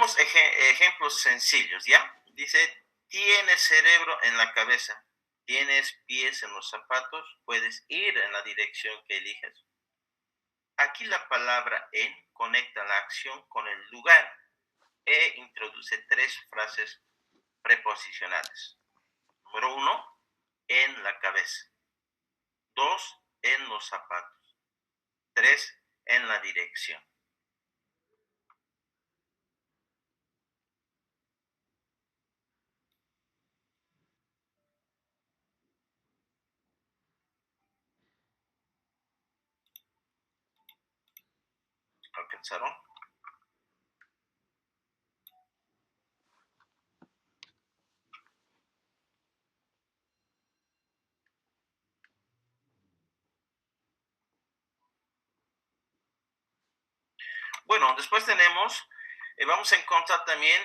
Veamos ejemplos sencillos, ¿ya? Dice, tienes cerebro en la cabeza, tienes pies en los zapatos, puedes ir en la dirección que eliges. Aquí la palabra en conecta la acción con el lugar e introduce tres frases preposicionales. Número 1, en la cabeza. 2, en los zapatos. 3, en la dirección. ¿Alcanzaron? Bueno, después tenemos, vamos a encontrar también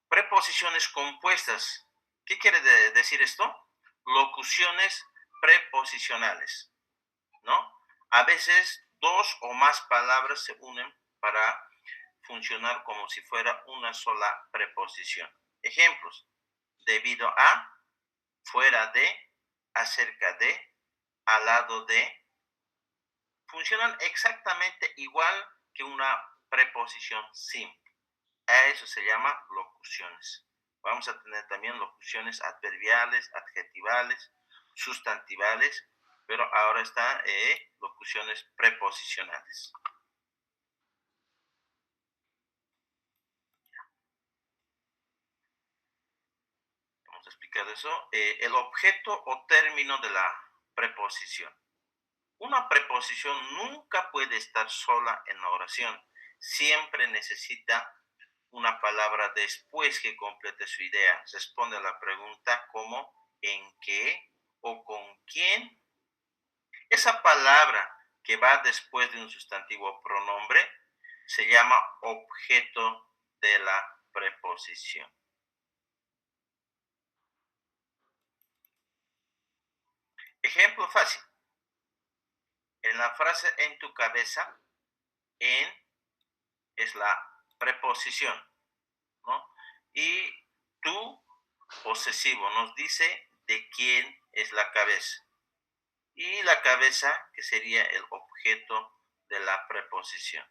preposiciones compuestas. ¿Qué quiere decir esto? Locuciones preposicionales, ¿no? A veces dos o más palabras se unen para funcionar como si fuera una sola preposición. Ejemplos: debido a, fuera de, acerca de, al lado de. Funcionan exactamente igual que una preposición simple. A eso se llama locuciones. Vamos a tener también locuciones adverbiales, adjetivales, sustantivales, pero ahora están locuciones preposicionales. Vamos a explicar eso. El objeto o término de la preposición. Una preposición nunca puede estar sola en la oración. Siempre necesita una palabra después que complete su idea. Responde a la pregunta como en qué o con quién. Esa palabra que va después de un sustantivo o pronombre se llama objeto de la preposición. Ejemplo fácil. En la frase en tu cabeza, en es la preposición, ¿no? Y tu posesivo nos dice de quién es la cabeza. Y la cabeza, que sería el objeto de la preposición.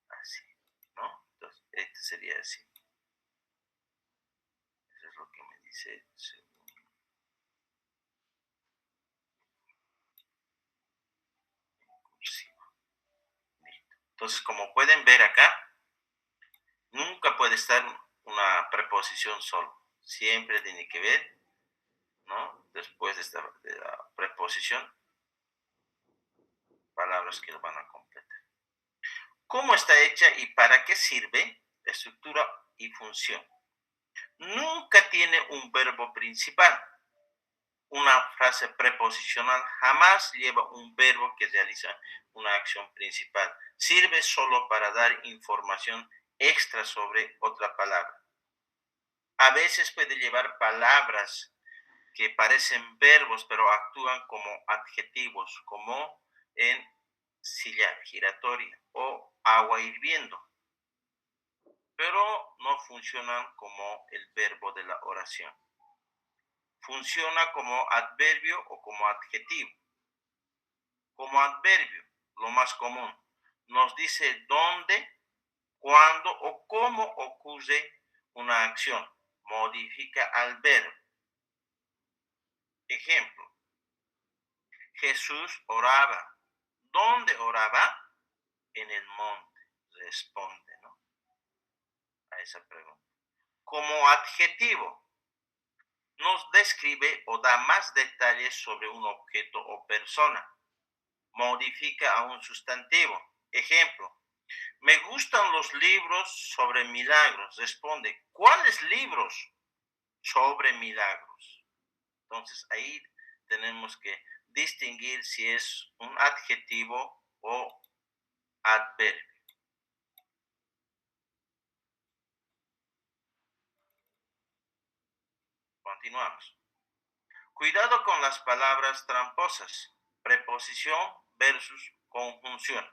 Así, ¿no? Entonces, este sería así. Eso es lo que me dice según. Entonces, como pueden ver acá, nunca puede estar una preposición solo. Siempre tiene que ver, ¿no? Después de la preposición, palabras que lo van a completar. ¿Cómo está hecha y para qué sirve? Estructura y función. Nunca tiene un verbo principal. Una frase preposicional jamás lleva un verbo que realiza una acción principal. Sirve solo para dar información extra sobre otra palabra. A veces puede llevar palabras que parecen verbos, pero actúan como adjetivos, como en silla giratoria o agua hirviendo, pero no funcionan como el verbo de la oración. Funciona como adverbio o como adjetivo. Como adverbio, lo más común, nos dice dónde, cuándo o cómo ocurre una acción. Modifica al verbo. Ejemplo: Jesús oraba. ¿Dónde oraba? En el monte. Responde, ¿no? A esa pregunta. Como adjetivo, nos describe o da más detalles sobre un objeto o persona. Modifica a un sustantivo. Ejemplo: me gustan los libros sobre milagros. Responde: ¿cuáles libros sobre milagros? Entonces ahí tenemos que distinguir si es un adjetivo o adverbio. Continuamos. Cuidado con las palabras tramposas. Preposición versus conjunción.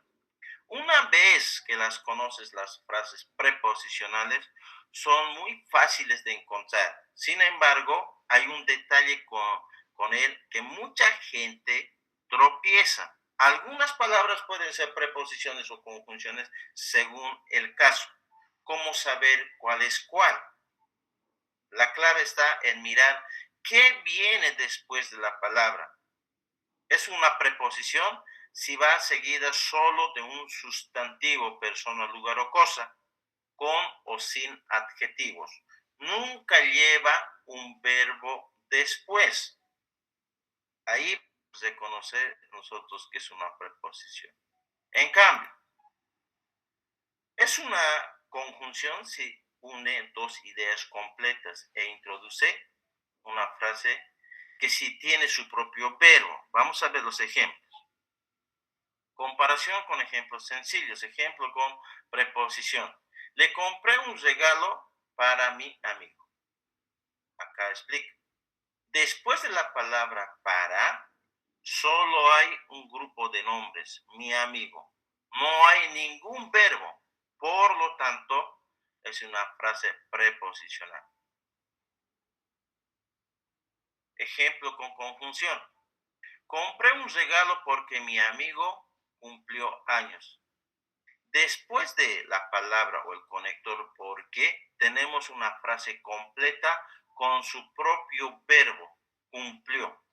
Una vez que las conoces, las frases preposicionales son muy fáciles de encontrar. Sin embargo, hay un detalle con él que mucha gente tropieza. Algunas palabras pueden ser preposiciones o conjunciones según el caso. ¿Cómo saber cuál es cuál? La clave está en mirar qué viene después de la palabra. Es una preposición si va seguida solo de un sustantivo, persona, lugar o cosa, con o sin adjetivos. Nunca lleva un verbo después. Ahí podemos reconocer nosotros que es una preposición. En cambio, es una conjunción si une dos ideas completas e introduce una frase que sí tiene su propio verbo. Vamos a ver los ejemplos. Comparación con ejemplos sencillos. Ejemplo con preposición. Le compré un regalo para mi amigo. Acá explico. Después de la palabra para, solo hay un grupo de nombres, mi amigo. No hay ningún verbo. Por lo tanto, es una frase preposicional. Ejemplo con conjunción. Compré un regalo porque mi amigo cumplió años. Después de la palabra o el conector porque, tenemos una frase completa con su propio verbo, cumplió.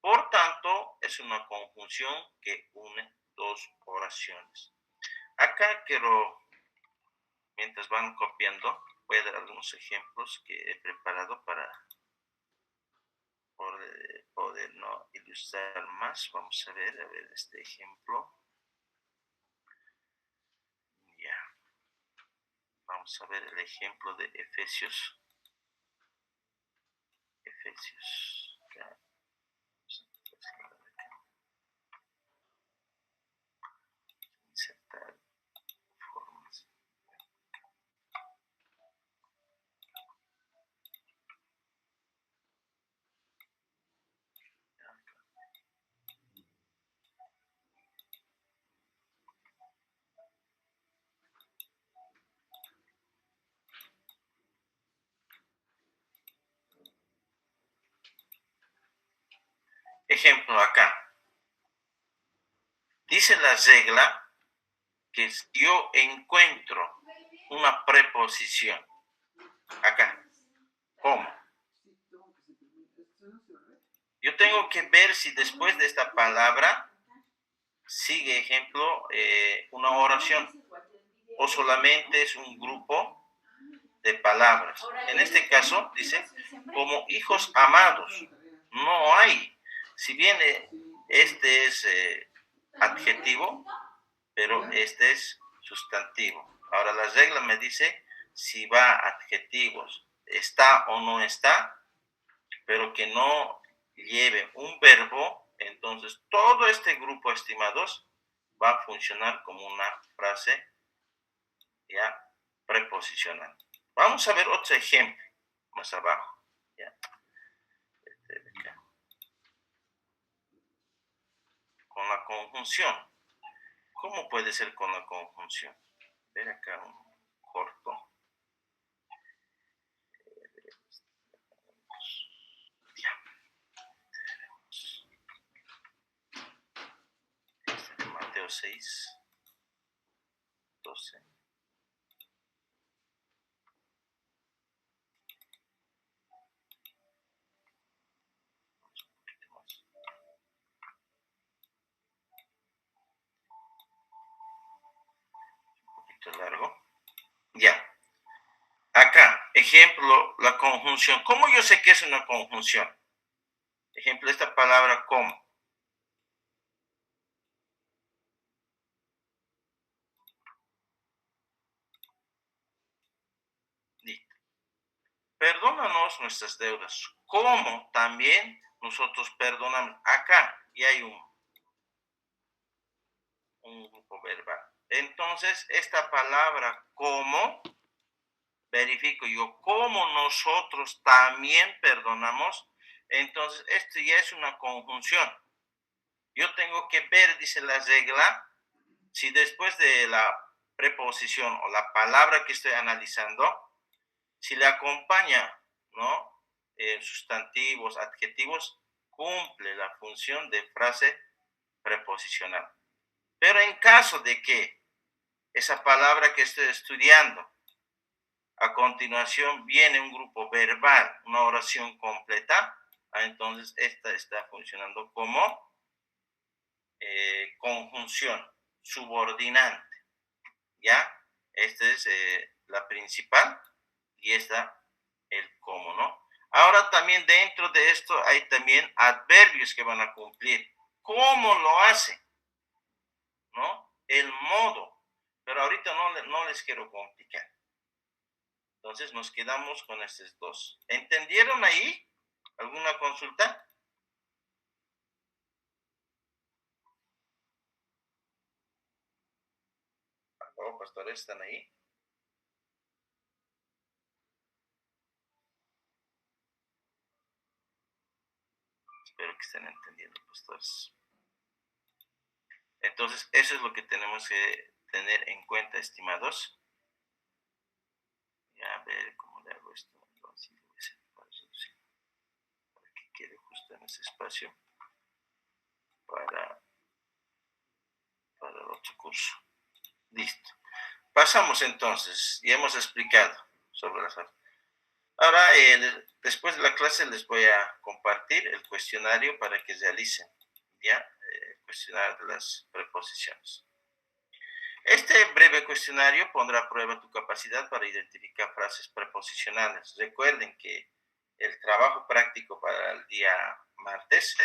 Por tanto, es una conjunción que une dos oraciones. Acá quiero, mientras van copiando, voy a dar algunos ejemplos que he preparado para poder no ilustrar más. Vamos a ver este ejemplo. Ya. Vamos a ver el ejemplo de Efesios. Efesios. Acá. Insertar formas. Ejemplo acá. Dice la regla que yo encuentro una preposición. Acá. ¿Cómo? Yo tengo que ver si después de esta palabra sigue, ejemplo, una oración o solamente es un grupo de palabras. En este caso, dice, como hijos amados. No hay. Si bien este es adjetivo, pero este es sustantivo. Ahora la regla me dice si va adjetivos, está o no está, pero que no lleve un verbo, entonces todo este grupo, estimados, va a funcionar como una frase ya preposicional. Vamos a ver otro ejemplo más abajo. ¿Ya? Con la conjunción. ¿Cómo puede ser con la conjunción? Ver acá un corto. Ya. Este de Mateo 6, 12. Largo. Ya. Acá, ejemplo, la conjunción. ¿Cómo yo sé que es una conjunción? Ejemplo, esta palabra como. Listo. Perdónanos nuestras deudas. Como también nosotros perdonamos. Acá y hay un grupo verbal. Entonces, esta palabra como, verifico yo, como nosotros también perdonamos, Entonces, esto ya es una conjunción. Yo tengo que ver, dice la regla, si después de la preposición o la palabra que estoy analizando, si le acompaña, ¿no? Sustantivos, adjetivos, cumple la función de frase preposicional. Pero en caso de que esa palabra que estoy estudiando, a continuación viene un grupo verbal, una oración completa, entonces esta está funcionando como conjunción subordinante, ¿ya? Esta es la principal y esta el cómo, ¿no? Ahora también dentro de esto hay también adverbios que van a cumplir. ¿Cómo lo hace? ¿No? El modo. Pero ahorita no les quiero complicar. Entonces nos quedamos con estos dos. ¿Entendieron ahí? ¿Alguna consulta? Oh, pastores, ¿están ahí? Espero que estén entendiendo, pastores. Entonces, eso es lo que tenemos que tener en cuenta, estimados. Ya, a ver cómo le hago esto. Entonces, para que quede justo en ese espacio para el otro curso. Listo. Pasamos entonces, ya hemos explicado sobre las frases. Ahora, después de la clase les voy a compartir el cuestionario para que realicen, ¿ya? El cuestionario de las preposiciones. Este breve cuestionario pondrá a prueba tu capacidad para identificar frases preposicionales. Recuerden que el trabajo práctico para el día martes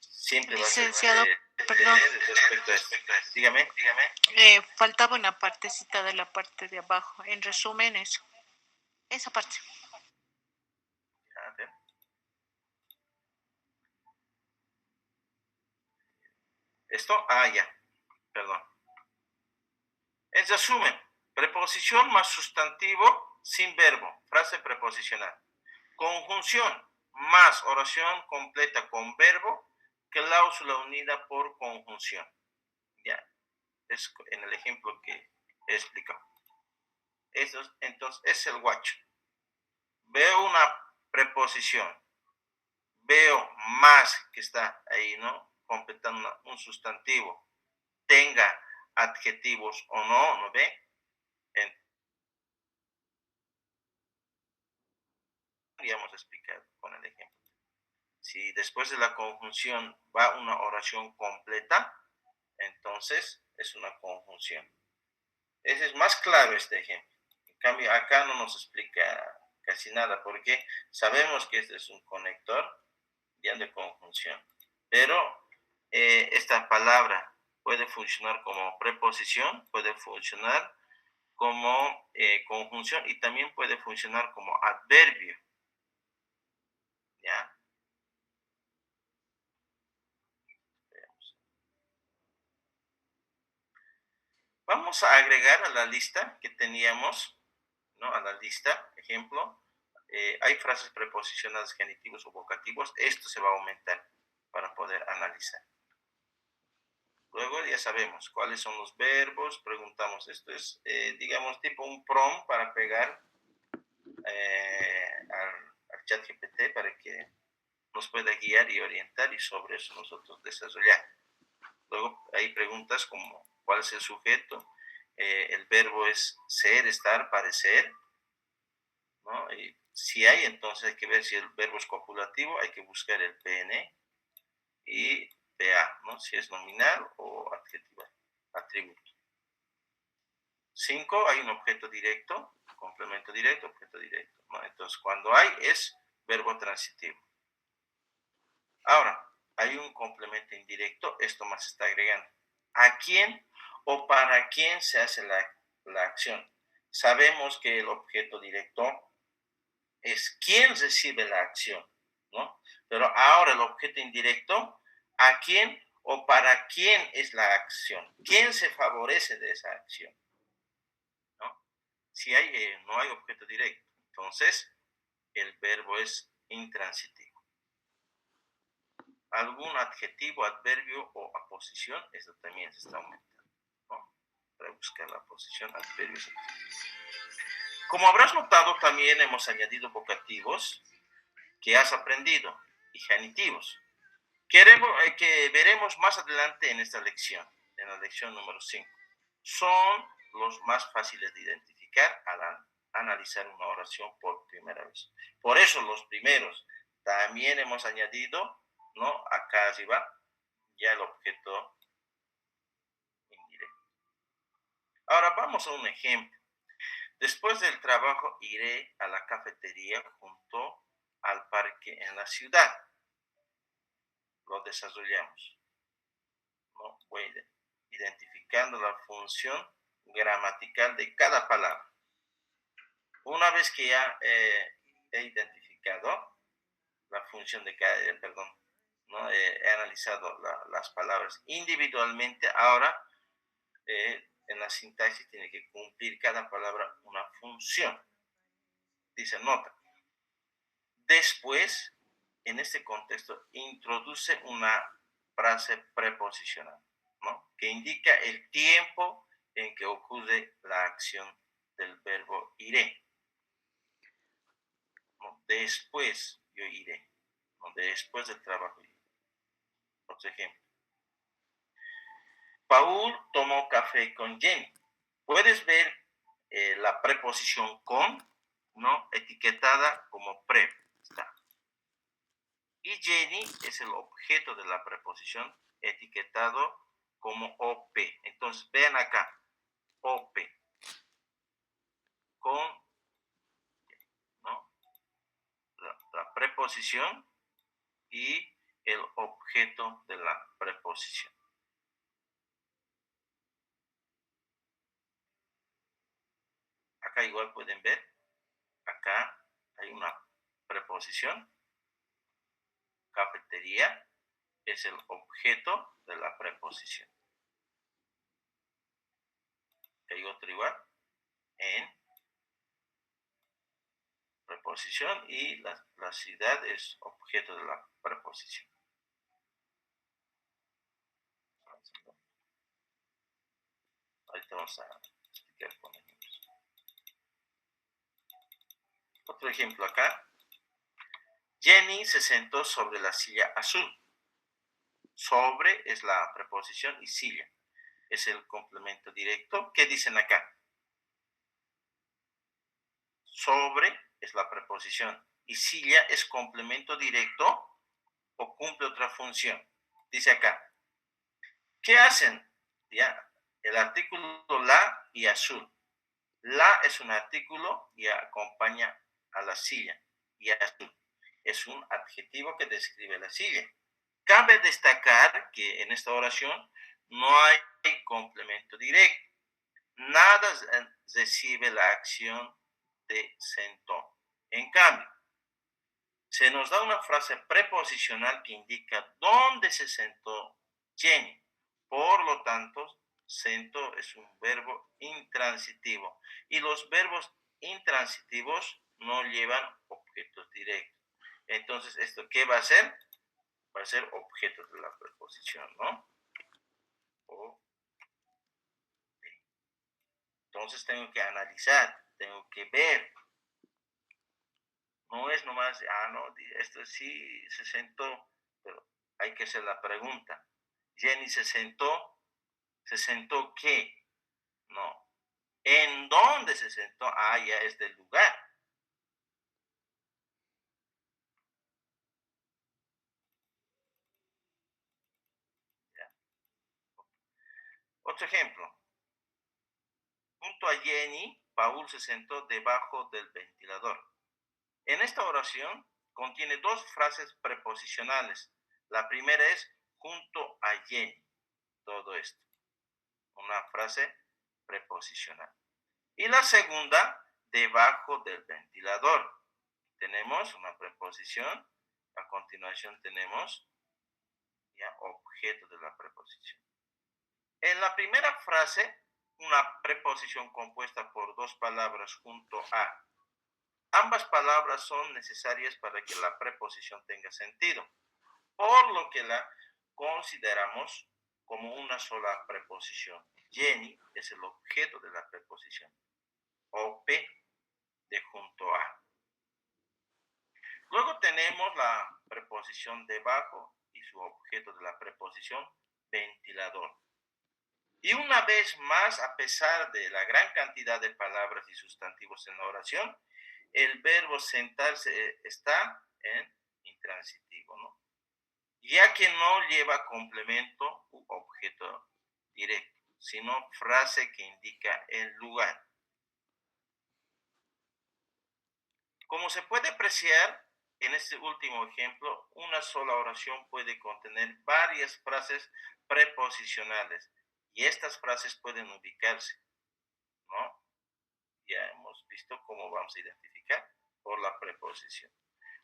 siempre Licenciado, va a ser perdón. respecto a esto. Dígame. Faltaba una partecita de la parte de abajo. En resumen, eso. Esa parte. A ver. ¿Esto? Ya. Perdón. En resumen, preposición más sustantivo sin verbo, frase preposicional. Conjunción más oración completa con verbo, cláusula unida por conjunción. Ya, es en el ejemplo que he explicado. Entonces, es el guacho. Veo una preposición, veo más que está ahí, ¿no? Completando un sustantivo, tenga adjetivos o no, ¿no ve? Ya hemos explicado con el ejemplo. Si después de la conjunción va una oración completa, entonces es una conjunción. Ese es más claro este ejemplo. En cambio, acá no nos explica casi nada porque sabemos que este es un conector ya de conjunción. Pero esta palabra puede funcionar como preposición, puede funcionar como conjunción y también puede funcionar como adverbio. ¿Ya? Vamos a agregar a la lista que teníamos, ¿no? A la lista, ejemplo, hay frases preposicionales, genitivos o vocativos. Esto se va a aumentar para poder analizar. Luego ya sabemos cuáles son los verbos, preguntamos. Esto es, digamos, tipo un prompt para pegar al chat GPT para que nos pueda guiar y orientar y sobre eso nosotros desarrollar. Luego hay preguntas como cuál es el sujeto, el verbo es ser, estar, parecer, ¿no? Y si hay, entonces hay que ver si el verbo es copulativo, hay que buscar el PN y PA, ¿no? Si es nominal o adjetivo, atributo. 5, hay un objeto directo, complemento directo, objeto directo, ¿no? Entonces, cuando hay es verbo transitivo. Ahora, hay un complemento indirecto, esto más está agregando. ¿A quién o para quién se hace la acción? Sabemos que el objeto directo es quién recibe la acción, ¿no? Pero ahora el objeto indirecto, ¿a quién o para quién es la acción? ¿Quién se favorece de esa acción? ¿No? Si no hay objeto directo, entonces el verbo es intransitivo. algún adjetivo, adverbio o aposición, eso también se está aumentando, ¿no? Para buscar la aposición, adverbios. Como habrás notado, también hemos añadido vocativos que has aprendido y genitivos, que veremos más adelante en esta lección, en la lección número 5. Son los más fáciles de identificar al analizar una oración por primera vez. Por eso los primeros también hemos añadido, ¿no? Acá arriba ya el objeto indirecto. Ahora vamos a un ejemplo. Después del trabajo iré a la cafetería junto al parque en la ciudad. Lo desarrollamos, ¿no? Voy identificando la función gramatical de cada palabra. Una vez que ya he identificado la función de cada, ¿no? He analizado las palabras individualmente, ahora en la sintaxis tiene que cumplir cada palabra una función. Dice, nota. Después, en este contexto, introduce una frase preposicional, ¿no? Que indica el tiempo en que ocurre la acción del verbo iré. ¿No? Después yo iré, ¿no? Después del trabajo iré. Otro ejemplo. Paul tomó café con Jenny. Puedes ver la preposición con, ¿no? Etiquetada como pre. Está. Y Jenny es el objeto de la preposición etiquetado como OP. Entonces, vean acá, OP, con, ¿no? la preposición y el objeto de la preposición. Acá igual pueden ver, acá hay una preposición, cafetería es el objeto de la preposición. Hay otro igual, en preposición y la ciudad es objeto de la preposición. Ahorita vamos a explicar con ejemplos. Otro ejemplo acá. Jenny se sentó sobre la silla azul. Sobre es la preposición y silla es el complemento directo. ¿Qué dicen acá? Sobre es la preposición y silla es complemento directo o cumple otra función. Dice acá, ¿qué hacen? Ya, el artículo la y azul. La es un artículo y acompaña a la silla. Y azul es un adjetivo que describe la silla. Cabe destacar que en esta oración no hay complemento directo. Nada recibe la acción de sentó. En cambio, se nos da una frase preposicional que indica dónde se sentó Jenny. Por lo tanto, sentó es un verbo intransitivo. Y los verbos intransitivos no llevan objetos directos. Entonces, ¿esto qué va a ser? Va a ser objeto de la preposición, ¿no? Entonces tengo que analizar, tengo que ver. No es nomás, no, esto sí se sentó, pero hay que hacer la pregunta. Jenny ¿se sentó qué? No. ¿En dónde se sentó? Ya es del lugar. ¿Ya? Otro ejemplo. Junto a Jenny, Paul se sentó debajo del ventilador. En esta oración contiene dos frases preposicionales. La primera es junto a Jenny. Todo esto. Una frase preposicional. Y la segunda, debajo del ventilador. Tenemos una preposición. A continuación tenemos ya objeto de la preposición. En la primera frase, una preposición compuesta por dos palabras junto a. Ambas palabras son necesarias para que la preposición tenga sentido. por lo que la consideramos como una sola preposición. Jenny es el objeto de la preposición. OP de junto a. Luego tenemos la preposición debajo y su objeto de la preposición ventilador. Y una vez más, a pesar de la gran cantidad de palabras y sustantivos en la oración, el verbo sentarse está en intransitivo, ¿no? Ya que no lleva complemento u objeto directo, sino frase que indica el lugar. Como se puede apreciar en este último ejemplo, una sola oración puede contener varias frases preposicionales y estas frases pueden ubicarse, ¿no? Ya hemos visto cómo vamos a identificar por la preposición.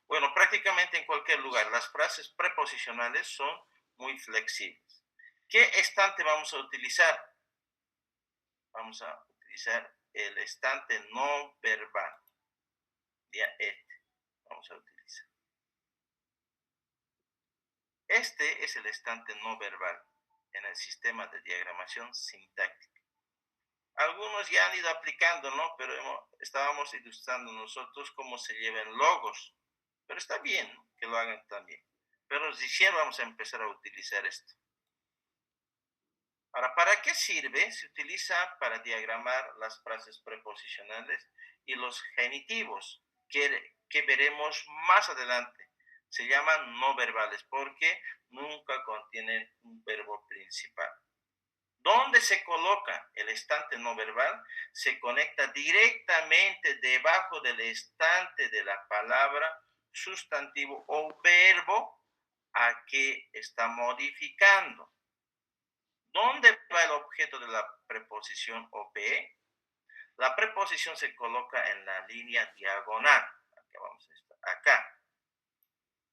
Bueno, prácticamente en cualquier lugar, las frases preposicionales son muy flexibles. ¿Qué estante vamos a utilizar? Vamos a utilizar el estante no verbal. Ya vamos a utilizar. Este es el estante no verbal en el sistema de diagramación sintáctica. Algunos ya han ido aplicando, ¿no? Pero estábamos ilustrando nosotros cómo se llevan logos. Pero está bien, ¿no?, que lo hagan también. Pero recién vamos a empezar a utilizar esto. Ahora, ¿para qué sirve? Se utiliza para diagramar las frases preposicionales y los genitivos, que veremos más adelante. Se llaman no verbales porque nunca contienen un verbo principal. ¿Dónde se coloca el estante no verbal? Se conecta directamente debajo del estante de la palabra, sustantivo o verbo a que está modificando. ¿Dónde va el objeto de la preposición OP? La preposición se coloca en la línea diagonal. Acá vamos a estar. Acá.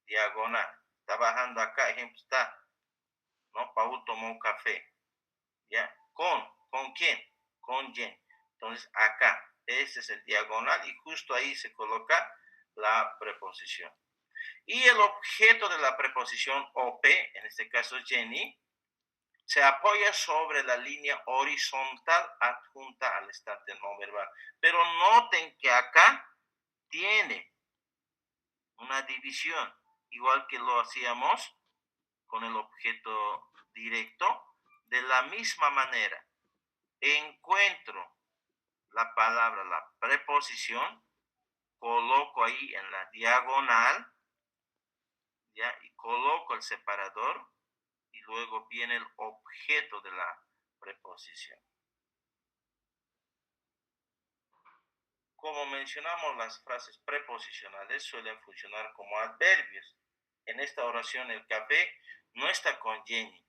Diagonal. Está bajando acá. Ejemplo está, ¿no? Paul tomó un café. ¿Ya? ¿Con quién? Con Jen. Entonces, acá. Este es el diagonal y justo ahí se coloca la preposición. Y el objeto de la preposición OP, en este caso Jenny, se apoya sobre la línea horizontal adjunta al estante no verbal. Pero noten que acá tiene una división, igual que lo hacíamos con el objeto directo. De la misma manera, encuentro la palabra, la preposición, coloco ahí en la diagonal, ¿ya? Y coloco el separador y luego viene el objeto de la preposición. Como mencionamos, las frases preposicionales suelen funcionar como adverbios. En esta oración, el café no está con Jenny.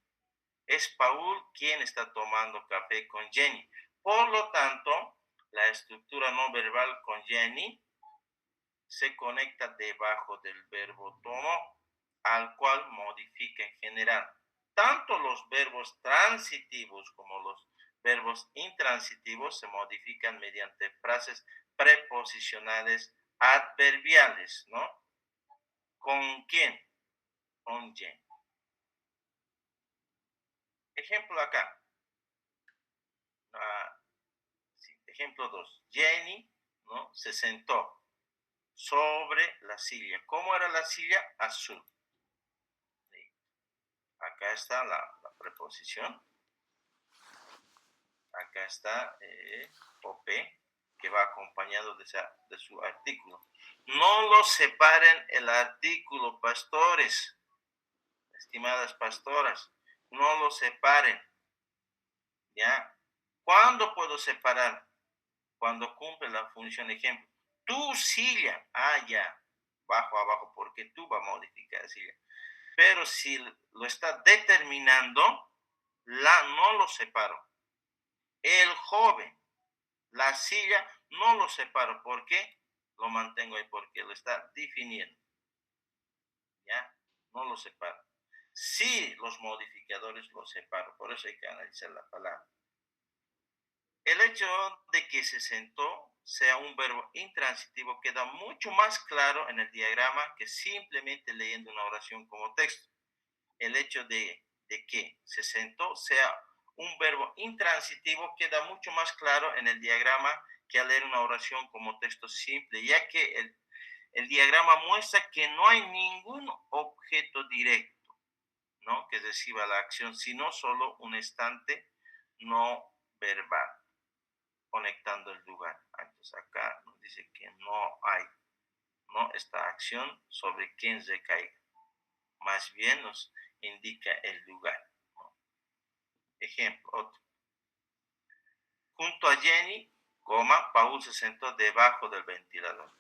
Es Paul quien está tomando café con Jenny. Por lo tanto, la estructura no verbal con Jenny se conecta debajo del verbo tomó, al cual modifica en general. Tanto los verbos transitivos como los verbos intransitivos se modifican mediante frases preposicionales adverbiales, ¿no? ¿Con quién? Con Jenny. Ejemplo acá. Sí, ejemplo 2. Jenny, ¿no?, se sentó sobre la silla. ¿Cómo era la silla? Azul. Sí. Acá está la preposición. Acá está OP, que va acompañado de su artículo. No lo separen el artículo, pastores, estimadas pastoras. No lo separen. ¿Ya? ¿Cuándo puedo separar? Cuando cumple la función ejemplo. Tu silla. Ya. Bajo abajo, porque tú va a modificar silla. Pero si lo está determinando, no lo separo. El joven, la silla, no lo separo. ¿Por qué? Lo mantengo ahí porque lo está definiendo. ¿Ya? No lo separo. Sí, los modificadores los separo. Por eso hay que analizar la palabra. El hecho de que se sentó sea un verbo intransitivo queda mucho más claro en el diagrama que simplemente leyendo una oración como texto. el hecho de que se sentó sea un verbo intransitivo queda mucho más claro en el diagrama que al leer una oración como texto simple, ya que el diagrama muestra que no hay ningún objeto directo, ¿no?, que reciba la acción, sino solo un instante no verbal, conectando el lugar. Entonces acá nos dice que no hay, ¿no?, esta acción sobre quien recaiga. Más bien nos indica el lugar, ¿no? Ejemplo, otro. Junto a Jenny, Paul se sentó debajo del ventilador.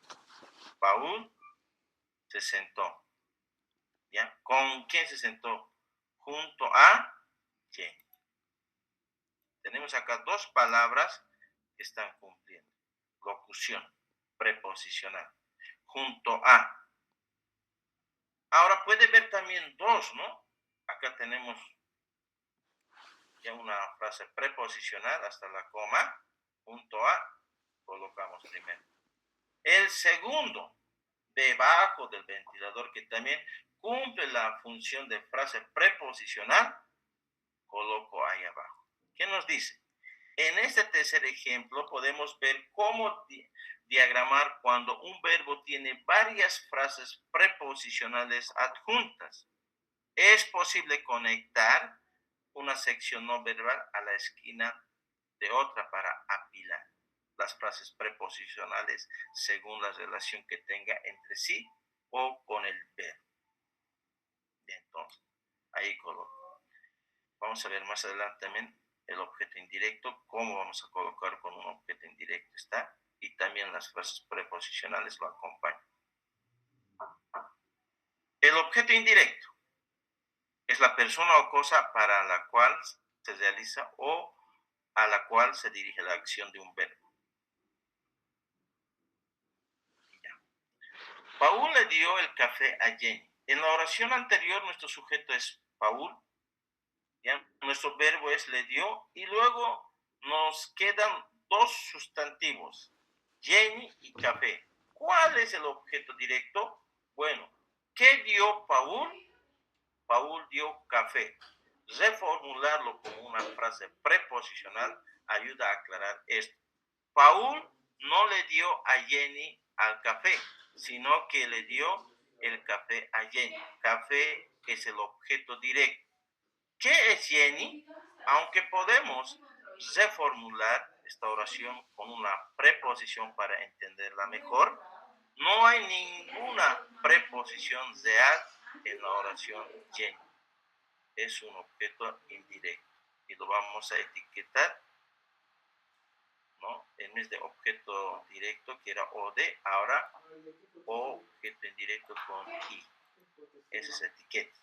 Paul se sentó. ¿Ya? ¿Con quién se sentó? Junto a Jenny. Tenemos acá dos palabras que están cumpliendo. Locución, preposicional. Junto a. Ahora puede ver también dos, ¿no? Acá tenemos ya una frase preposicional hasta la coma. Junto a, colocamos primero. El segundo, debajo del ventilador, que también cumple la función de frase preposicional, coloco ahí abajo. ¿Qué nos dice? En este tercer ejemplo podemos ver cómo diagramar cuando un verbo tiene varias frases preposicionales adjuntas. Es posible conectar una sección no verbal a la esquina de otra para apilar las frases preposicionales según la relación que tenga entre sí o con el verbo. Y entonces, ahí coloco. Vamos a ver más adelante también el objeto indirecto, cómo vamos a colocar con un objeto indirecto, ¿está? Y también las frases preposicionales lo acompañan. El objeto indirecto es la persona o cosa para la cual se realiza o a la cual se dirige la acción de un verbo. Ya. Paul le dio el café a Jenny. En la oración anterior nuestro sujeto es Paul, ¿ya? Nuestro verbo es le dio y luego nos quedan dos sustantivos, Jenny y café. ¿Cuál es el objeto directo? Bueno, ¿qué dio Paul? Paul dio café. Reformularlo como una frase preposicional ayuda a aclarar esto. Paul no le dio a Jenny al café, sino que le dio el café a Jenny. Café es el objeto directo. ¿Qué es Jenny? Aunque podemos reformular esta oración con una preposición para entenderla mejor, no hay ninguna preposición real en la oración Jenny. Es un objeto indirecto y lo vamos a etiquetar, ¿no? En vez de objeto directo, que era OD, ahora objeto indirecto con I. Esa es etiqueta.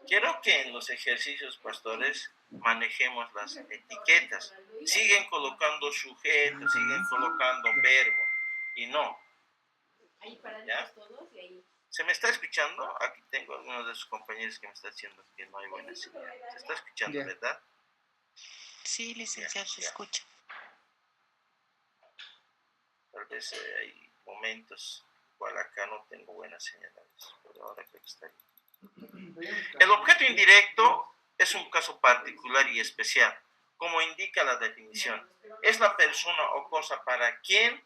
Quiero que en los ejercicios, pastores, manejemos las etiquetas. Siguen colocando sujeto, siguen colocando verbo y no. ¿Ya? ¿Se me está escuchando? Aquí tengo algunos de sus compañeros que me están diciendo que no hay buena señal. ¿Se está escuchando, verdad? Sí, licenciado, se escucha. Tal vez hay momentos cual acá no tengo buenas señales, pero ahora creo que está bien. El objeto indirecto es un caso particular y especial, como indica la definición. Es la persona o cosa para quien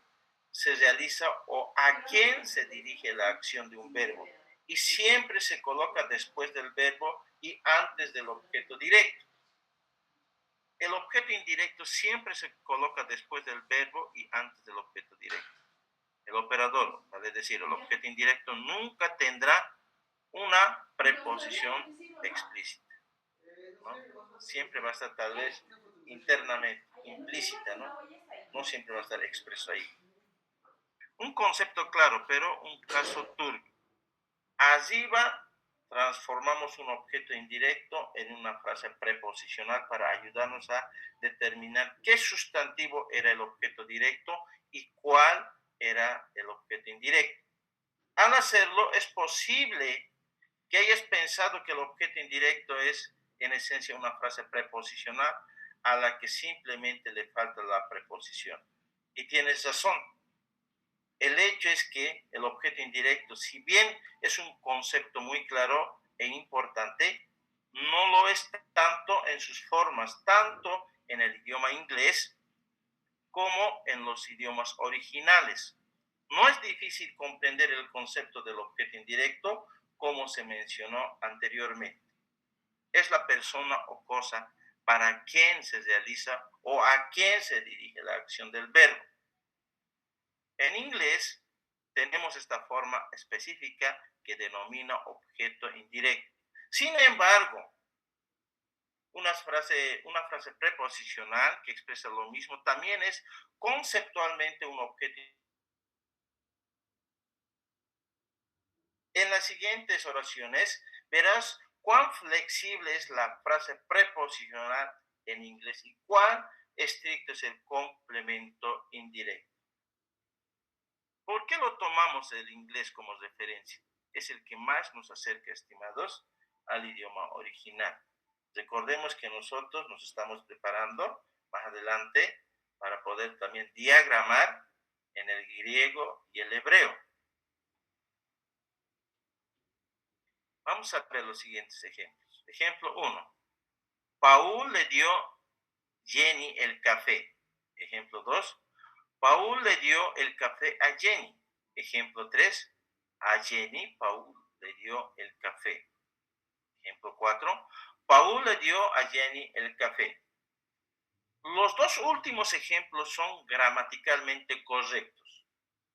se realiza o a quien se dirige la acción de un verbo, y siempre se coloca después del verbo y antes del objeto directo. El objeto indirecto siempre se coloca después del verbo y antes del objeto directo. El operador, vale decir, el objeto indirecto nunca tendrá una preposición explícita, ¿no? Siempre va a estar tal vez internamente, implícita, ¿no? No siempre va a estar expreso ahí. Un concepto claro, pero un caso turbio. Arriba transformamos un objeto indirecto en una frase preposicional para ayudarnos a determinar qué sustantivo era el objeto directo y cuál era el objeto indirecto. Al hacerlo, es posible que hayas pensado que el objeto indirecto es en esencia una frase preposicional a la que simplemente le falta la preposición. Y tienes razón. El hecho es que el objeto indirecto, si bien es un concepto muy claro e importante, no lo es tanto en sus formas, tanto en el idioma inglés como en los idiomas originales. No es difícil comprender el concepto del objeto indirecto como se mencionó anteriormente. Es la persona o cosa para quien se realiza o a quien se dirige la acción del verbo. En inglés tenemos esta forma específica que denomina objeto indirecto. Sin embargo, una frase preposicional que expresa lo mismo también es conceptualmente un objeto. En las siguientes oraciones verás cuán flexible es la frase preposicional en inglés y cuán estricto es el complemento indirecto. ¿Por qué lo tomamos el inglés como referencia? Es el que más nos acerca, estimados, al idioma original. Recordemos que nosotros nos estamos preparando más adelante para poder también diagramar en el griego y el hebreo. Vamos a ver los siguientes ejemplos. Ejemplo 1. Paul le dio Jenny el café. Ejemplo 2. Paul le dio el café a Jenny. Ejemplo 3. A Jenny, Paul le dio el café. Ejemplo 4. Paul le dio a Jenny el café. Los dos últimos ejemplos son gramaticalmente correctos,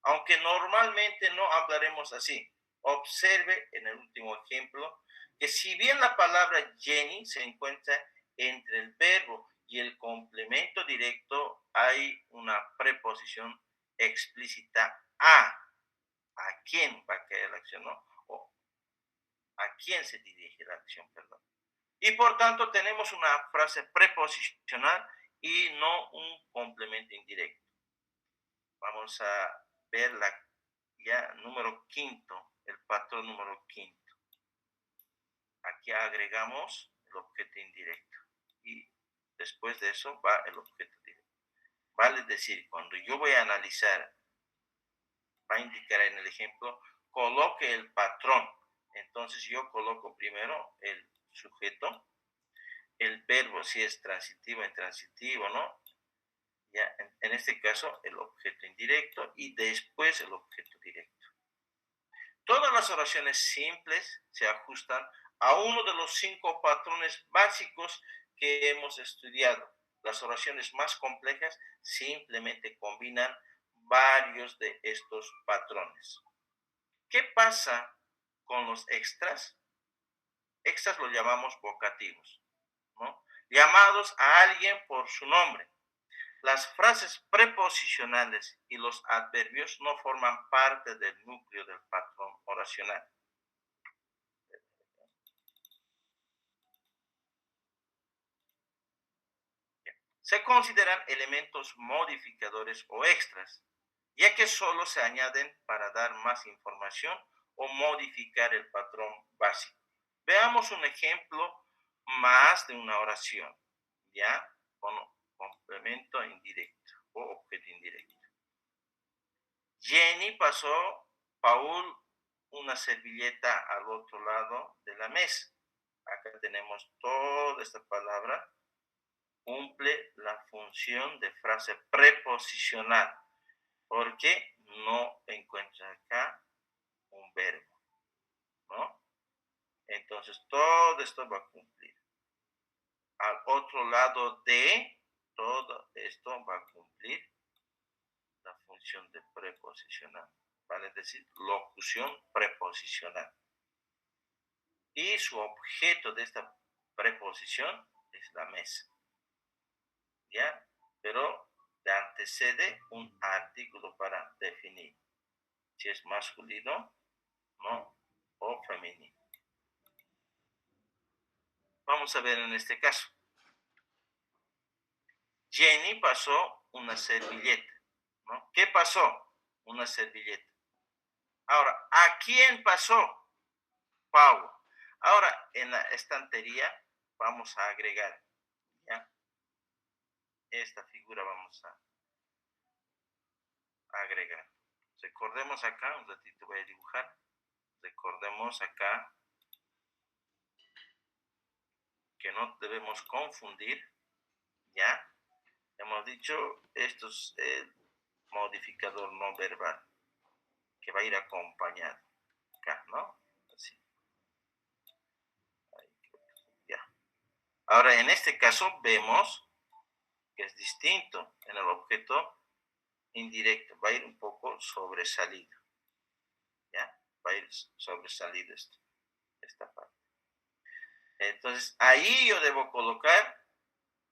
aunque normalmente no hablaremos así. Observe en el último ejemplo que si bien la palabra Jenny se encuentra entre el verbo y el complemento directo, hay una preposición explícita a quién va a caer la acción, ¿no? O a quién se dirige la acción, perdón. Y por tanto tenemos una frase preposicional y no un complemento indirecto. Vamos a ver la ya número quinto, el patrón número quinto. Aquí agregamos el objeto indirecto y después de eso va el objeto directo. Vale decir, cuando yo voy a analizar, va a indicar en el ejemplo, coloque el patrón. Entonces yo coloco primero el sujeto, el verbo si es transitivo, intransitivo, ¿no? Ya, en este caso el objeto indirecto y después el objeto directo. Todas las oraciones simples se ajustan a uno de los 5 patrones básicos que hemos estudiado. Las oraciones más complejas simplemente combinan varios de estos patrones. ¿Qué pasa con los extras? Extras lo llamamos vocativos, ¿no? Llamados a alguien por su nombre. Las frases preposicionales y los adverbios no forman parte del núcleo del patrón oracional. Se consideran elementos modificadores o extras, ya que solo se añaden para dar más información o modificar el patrón básico. Veamos un ejemplo más de una oración, ya con complemento indirecto o objeto indirecto. Jenny pasó Paul una servilleta al otro lado de la mesa. Acá tenemos toda esta palabra. Cumple la función de frase preposicional porque no encuentra acá un verbo, ¿no? Entonces todo esto va a cumplir. Al otro lado de todo esto va a cumplir la función de preposicional, vale decir, locución preposicional. Y su objeto de esta preposición es la mesa, ¿ya? Pero le antecede un artículo para definir si es masculino, no, o femenino. Vamos a ver en este caso. Jenny pasó una servilleta, ¿no? ¿Qué pasó? Una servilleta. Ahora, ¿a quién pasó? Pau. Ahora, en la estantería vamos a agregar, ¿ya? Esta figura vamos a agregar. Recordemos acá, un ratito voy a dibujar. Recordemos acá que no debemos confundir, ¿ya? Hemos dicho, esto es el modificador no verbal, que va a ir acompañado acá, ¿no? Así. Ahí, ya. Ahora, en este caso, vemos que es distinto en el objeto indirecto, va a ir un poco sobresalido, ¿ya? Va a ir sobresalido esta parte. Entonces, ahí yo debo colocar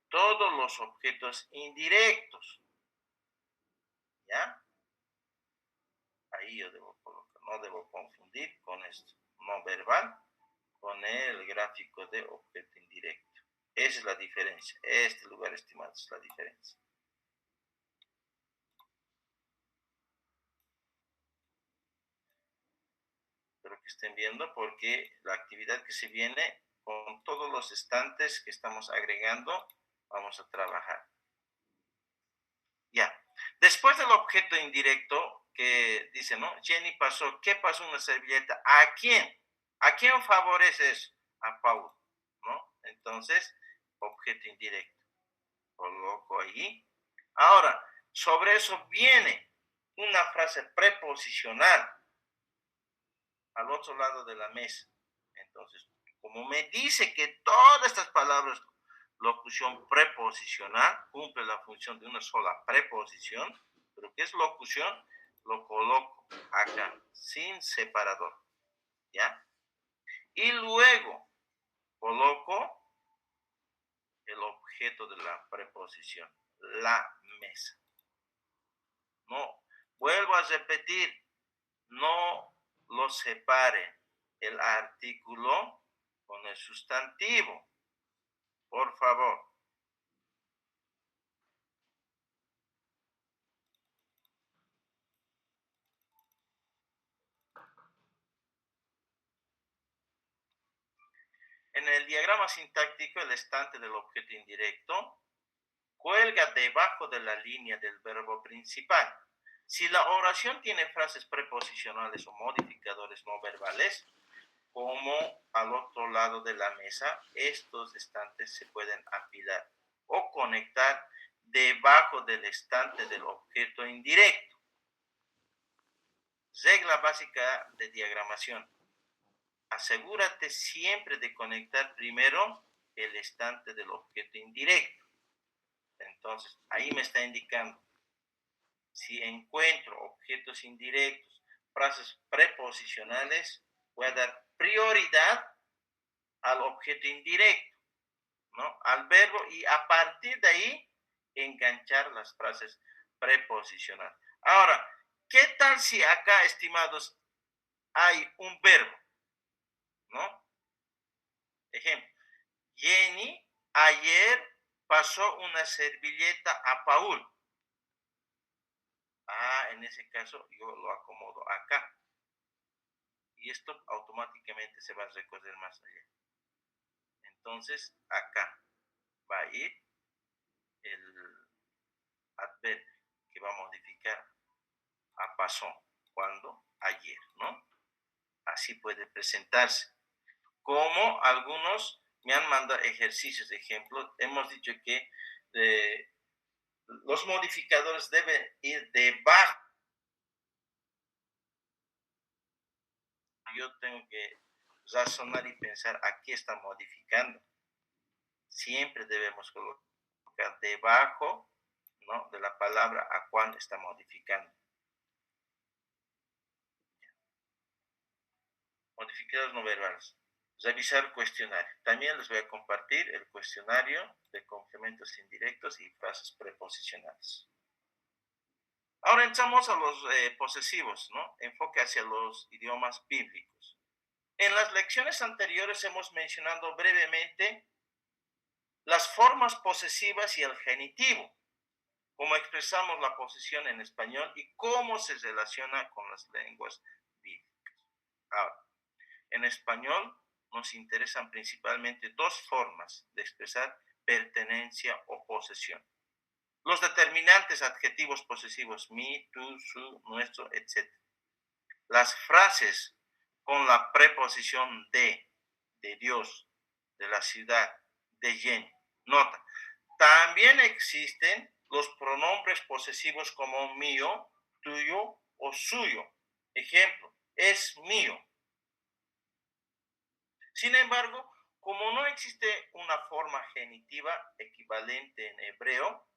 todos los objetos indirectos, ¿ya? Ahí yo debo colocar, no debo confundir con esto, no verbal, con el gráfico de objeto indirecto. Esa es la diferencia. Este lugar, estimado, es la diferencia. Espero que estén viendo porque la actividad que se viene con todos los estantes que estamos agregando, vamos a trabajar. Ya. Después del objeto indirecto que dice, ¿no? Jenny pasó, ¿qué pasó una servilleta? ¿A quién? ¿A quién favorece eso? A Paul, ¿no? Entonces, objeto indirecto. Coloco ahí. Ahora, sobre eso viene una frase preposicional al otro lado de la mesa. Entonces, como me dice que todas estas palabras, locución preposicional, cumple la función de una sola preposición, pero ¿qué es locución? Lo coloco acá, sin separador, ¿ya? Y luego coloco el objeto de la preposición, la mesa. No, vuelvo a repetir, no lo separe el artículo con el sustantivo, por favor. En el diagrama sintáctico, el estante del objeto indirecto cuelga debajo de la línea del verbo principal. Si la oración tiene frases preposicionales o modificadores no verbales, como al otro lado de la mesa, estos estantes se pueden apilar o conectar debajo del estante del objeto indirecto. Regla básica de diagramación. Asegúrate siempre de conectar primero el estante del objeto indirecto. Entonces, ahí me está indicando, si encuentro objetos indirectos, frases preposicionales, voy a dar prioridad al objeto indirecto, ¿no? Al verbo, y a partir de ahí enganchar las frases preposicionales. Ahora, ¿qué tal si acá, estimados, hay un verbo, ¿no? Ejemplo, Jenny ayer pasó una servilleta a Paul. Ah, en ese caso yo lo acomodo acá. Y esto automáticamente se va a recorrer más allá. Entonces, acá va a ir el adverbio que va a modificar a pasó, cuando, ayer, ¿no? Así puede presentarse. Como algunos me han mandado ejercicios de ejemplo, hemos dicho que los modificadores deben ir debajo. Yo tengo que razonar y pensar a qué está modificando. Siempre debemos colocar debajo, ¿no?, de la palabra a cuál está modificando. Modificadores no verbales. Revisar cuestionario. También les voy a compartir el cuestionario de complementos indirectos y frases preposicionales. Ahora entramos a los posesivos, ¿no? Enfoque hacia los idiomas bíblicos. En las lecciones anteriores hemos mencionado brevemente las formas posesivas y el genitivo, cómo expresamos la posesión en español y cómo se relaciona con las lenguas bíblicas. Ahora, en español nos interesan principalmente dos formas de expresar pertenencia o posesión. Los determinantes adjetivos posesivos, mi, tú, su, nuestro, etc. Las frases con la preposición de Dios, de la ciudad, de Jenny. Nota, también existen los pronombres posesivos como mío, tuyo o suyo. Ejemplo, es mío. Sin embargo, como no existe una forma genitiva equivalente en hebreo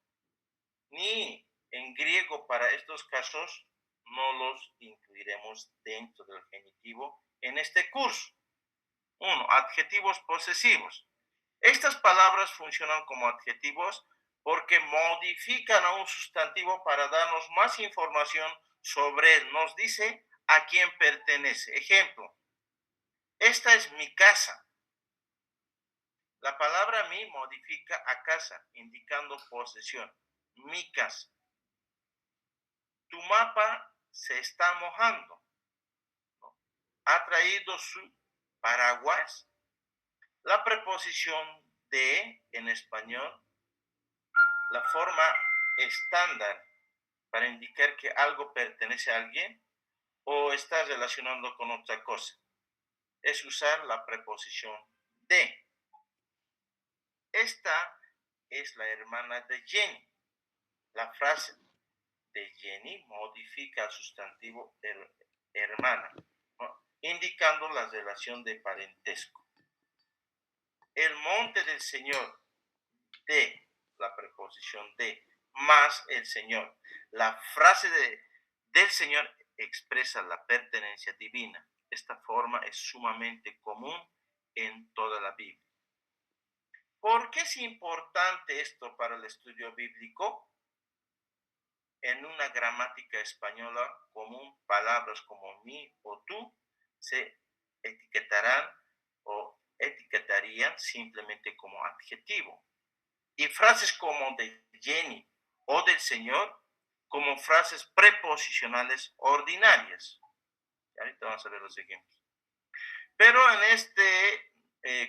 ni en griego para estos casos, no los incluiremos dentro del genitivo en este curso. 1. Adjetivos posesivos. Estas palabras funcionan como adjetivos porque modifican a un sustantivo para darnos más información sobre él. Nos dice a quién pertenece. Ejemplo, esta es mi casa. La palabra mi modifica a casa, indicando posesión. Mi casa. Tu mapa se está mojando. ¿Ha traído su paraguas? La preposición de en español, la forma estándar para indicar que algo pertenece a alguien o está relacionando con otra cosa, es usar la preposición de. Esta es la hermana de Jenny. La frase de Jenny modifica el sustantivo hermana, ¿no? Indicando la relación de parentesco. El monte del Señor, de, la preposición de, más el Señor. La frase del Señor expresa la pertenencia divina. Esta forma es sumamente común en toda la Biblia. ¿Por qué es importante esto para el estudio bíblico? En una gramática española común, palabras como mi o tú se etiquetarán o etiquetarían simplemente como adjetivo. Y frases como de Jenny o del Señor como frases preposicionales ordinarias. Y ahorita vamos a ver los ejemplos. Pero en este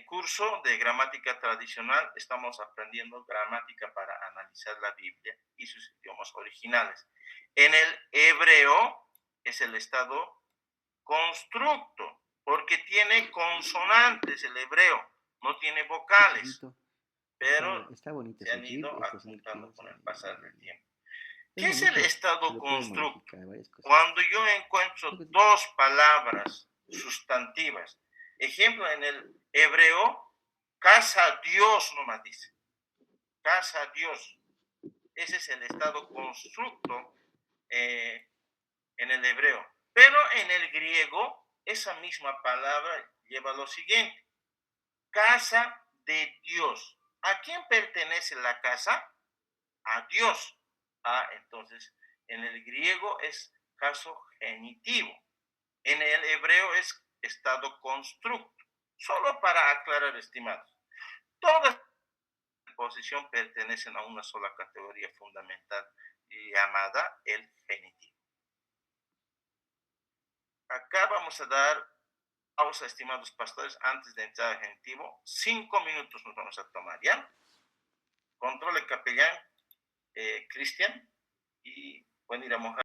curso de gramática tradicional estamos aprendiendo gramática para analizar la Biblia y sus idiomas originales. En el hebreo es el estado constructo, porque tiene consonantes el hebreo, no tiene vocales, pero Está bonito se ese han GIF, ido este es el adjuntando con el pasar del tiempo. es ¿Qué es el bonito, se estado le puede constructo? modificar varias cosas. Cuando yo encuentro dos palabras sustantivas, ejemplo en el hebreo, casa Dios nomás dice, casa Dios. Ese es el estado constructo en el hebreo. Pero en el griego, esa misma palabra lleva lo siguiente, casa de Dios. ¿A quién pertenece la casa? A Dios. Entonces, en el griego es caso genitivo. En el hebreo es estado constructo. Solo para aclarar, estimados. Todas las posiciones pertenecen a una sola categoría fundamental llamada el genitivo. Acá vamos a dar pausa, estimados pastores, antes de entrar al genitivo. 5 minutos nos vamos a tomar, ¿ya? Controle capellán, Cristian, y pueden ir a mojar.